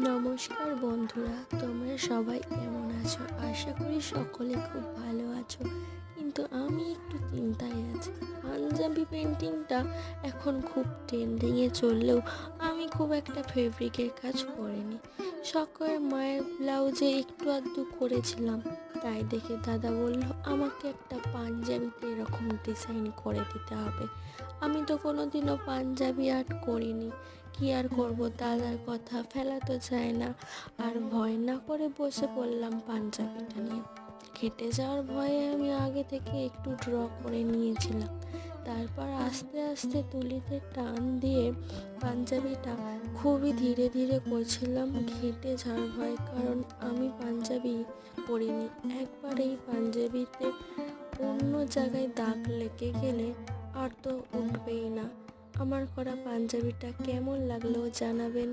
নমস্কার বন্ধুরা, তোমরা সবাই কেমন আছো? আশা করি সকলে খুব ভালো আছো। কিন্তু আমি একটু চিন্তায় আছি। পাঞ্জাবি পেন্টিংটা এখন খুব ট্রেন্ডিংয়ে চললেও আমি খুব একটা ফেব্রিকের কাজ করিনি। শখের মায়ের ব্লাউজে একটু আধটু করেছিলাম, তাই দেখে দাদা বলল আমাকে একটা পাঞ্জাবিতে এরকম ডিজাইন করে দিতে হবে। আমি তো কোনোদিনও পাঞ্জাবি আর্ট করিনি, কি আর করব, দাদার কথা ফেলা তো যায় না। আর ভয় না করে বসে পড়লাম পাঞ্জাবিটা নিয়ে। কেটে যাওয়ার ভয়ে আমি আগে থেকে একটু ড্র করে নিয়েছিলাম, তারপর আস্তে আস্তে তুলিতে টান দিয়ে পাঞ্জাবিটা খুবই ধীরে ধীরে করছিলাম ঘেটে যাওয়ার ভয়, কারণ আমি পাঞ্জাবি পরিনি। একবার এই পাঞ্জাবিতে অন্য জায়গায় দাগ লেগে গেলে আর তো উঠবেই না। আমার করা পাঞ্জাবিটা কেমন লাগলো জানাবেন।